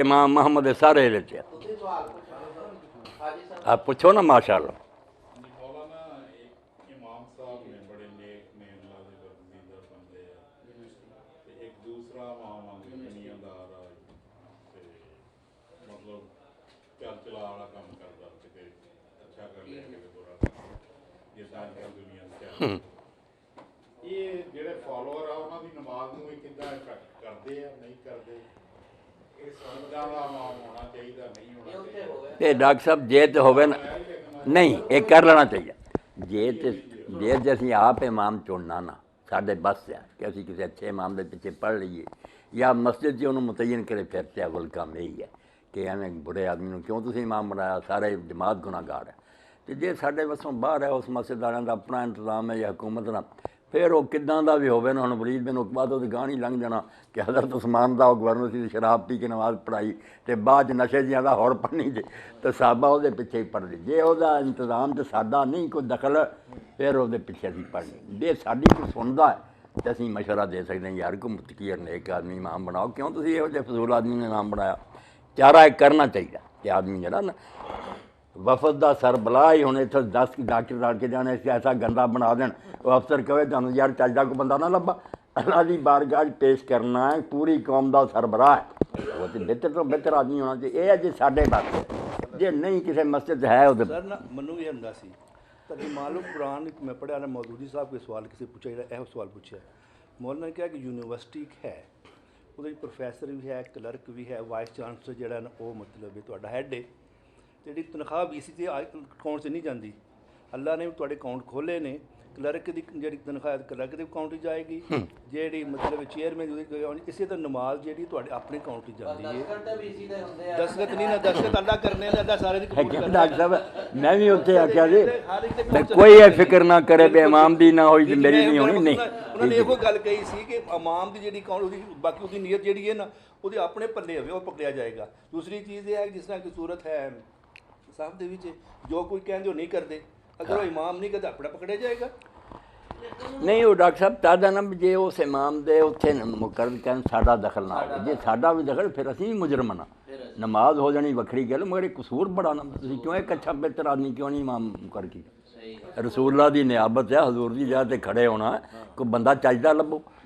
इमाम मोहम्मद दे सारे लेते आप पूछो ना माशाअल्लाह। मौलाना एक इमाम साहब ने बड़े नेक ने अल्लाह दे बंदे बंदे ते एक दूसरा इमाम दुनियादार ते मतलब चल चला वाला काम करदा किते अच्छा कर लिया किते बुरा जिद्दां अजकल दुनिया च ये जेड़े फॉलोअर आ उन्हां दी नमाज नूं किद्दां इफेक्ट करदे आ नहीं करदे इस किद्दां दा इमाम होना चाहिदा नहीं होना चाहिदा ते डॉक्टर साहब जे तो होवे ना नहीं ये कर लेना चाहिए जे तो असीं आप इमाम चुनना ना साढ़े बस है कि असीं किसी अच्छे इमाम के पिछे पढ़ लीए या मस्जिद च उन्होंने मुतयन करे फिर ते अगल काम यही है कि एवं बुरे आदमी को क्यों तुसीं इमाम बनाया सारे जमात गुनाहगार है। तो जे साढ़े वसों बाहर है उस मस्जिद वालों का अपना इंतजाम है या हुकूमत ना फिर वो किदां दा भी होवे ना। हुण वरीद बिन उकबा तो गाह नहीं लंघ जाना कि हज़रत उस्मान दा गवर्नर सी शराब पी के नमाज पढ़ाई तो बाद नशे जियां दा होर पढ़नी जे तो साहबा वो पिछे ही पढ़ ली जे वह इंतजाम तो साडा नहीं कोई दखल फिर वो पिछे असीं पढ़नी जे साडी कोई सुनदा है तो असीं मशवरा दे सकते हैं यार को मुतकी नेक आदमी इमाम बनाओ क्यों तुसीं इहो जिहे फजूल आदमी ने इमाम बनाया। चारा एक करना चाहिए कि आदमी जरा ना वफद का सरबला ही हूँ इतने 10 डॉक्टर लड़ के जाने ऐसा गंदा बना देन वो अफसर कहे तुम यार चलदा को बंदा ना लभा अल्लाह की बारगाह पेश करना है पूरी कौम का सरबराह है वो तो बेहतर आदमी होना चाहिए। ये जी साढ़े पास जे नहीं किसी मस्जिद है सर ना मनु ये ਹੁੰਦਾ ਸੀ ਤਾਂ ਮਾਲੂਮ ਕੁਰਾਨ ਮੈਂ ਪੜ੍ਹਿਆ ਨਾ ਮੌਦੂਦੀ ਸਾਹਿਬ ਕੋਈ ਸਵਾਲ ਕਿਸੇ ਪੁੱਛਿਆ ਜਿਹੜਾ ਇਹੋ ਸਵਾਲ ਪੁੱਛਿਆ ਮੌਲਾਨਾ ਨੇ ਕਿਹਾ ਕਿ ਯੂਨੀਵਰਸਿਟੀ ਹੈ ਉਹਦੇ ਵਿੱਚ ਪ੍ਰੋਫੈਸਰ ਵੀ ਹੈ ਕਲਰਕ ਵੀ ਹੈ ਵਾਈਸ ਚਾਂਸਲਰ ਜਿਹੜਾ ਨਾ ਉਹ ਮਤਲਬ ਵੀ ਤੁਹਾਡਾ ਹੈੱਡ ਹੈ ਜਿਹੜੀ ਤਨਖਾਹ BC ਤੇ ਅਕਾਊਂਟ 'ਚ ਨਹੀਂ ਜਾਂਦੀ ਅੱਲਾ ਨੇ ਤੁਹਾਡੇ ਅਕਾਊਂਟ ਖੋਲ੍ਹੇ ਨੇ ਕਲਰਕ ਦੀ ਜਿਹੜੀ ਤਨਖਾਹ ਕਲਰਕ ਦੇ ਅਕਾਊਂਟ 'ਚ ਜਾਏਗੀ ਜਿਹੜੀ ਮਤਲਬ ਚੇਅਰਮੈਨ ਦੀ ਇਸੇ ਤਰ੍ਹਾਂ ਨਮਾਜ਼ ਜਿਹੜੀ ਤੁਹਾਡੇ ਆਪਣੇ ਅਕਾਊਂਟ 'ਚ ਜਾਂਦੀ ਹੈ ਦਸਖਤ ਨਹੀਂ ਨਾ ਦਸਖਤ ਅੱਲਾ ਕਰਨੇ ਦਾ ਅੱਲਾ ਸਾਰੇ ਦੀ ਕਬੂਲ ਕਰਦਾ। डॉक्टर साहब मैं भी उत्थे आख्या जी कोई ये फिक्र ना करे भी इमाम दी ना होई मेरी नहीं होनी नहीं ਉਹਨਾਂ ਨੇ ਇਹੋ ਗੱਲ ਕਹੀ ਸੀ ਕਿ ਇਮਾਮ ਦੀ ਜਿਹੜੀ ਅਕਾਊਂਟ ਉਹਦੀ ਬਾਕੀ ਉਹਦੀ ਨੀਅਤ ਜਿਹੜੀ ਹੈ ਨਾ ਉਹਦੇ ਆਪਣੇ ਪੱਲੇ ਹੋਵੇ ਉਹ ਪਕੜਿਆ ਜਾਏਗਾ। ਦੂਸਰੀ ਚੀਜ਼ ਇਹ ਹੈ ਕਿ ਜਿਸ ਤਰ੍ਹਾਂ ਕਿ ਸੂਰਤ ਹੈ ਸਾਹਿਬ ਦੇ ਵਿੱਚ ਜੋ ਕੋਈ ਕਹਿੰਦੇ ਉਹ ਨਹੀਂ ਕਰਦੇ अगर वो इमाम नहीं करता अपना पकड़ा जाएगा नहीं वो डॉक्टर साहब तादा ना जे उस इमाम दे उत्थे मुकर्रर कहन साडा दखल ना हो जे साडा भी दखल फिर असीं भी मुजरम ना नमाज हो जानी वखरी गल मगर कसूर बड़ा ना तुसीं क्यों एक अच्छा बेहतर आदमी क्यों नहीं इमाम मुकर्रर की रसूलुल्लाह दी नियाबत है हजूर दी जगह ते खड़े होना कोई बंदा चजदा लभो।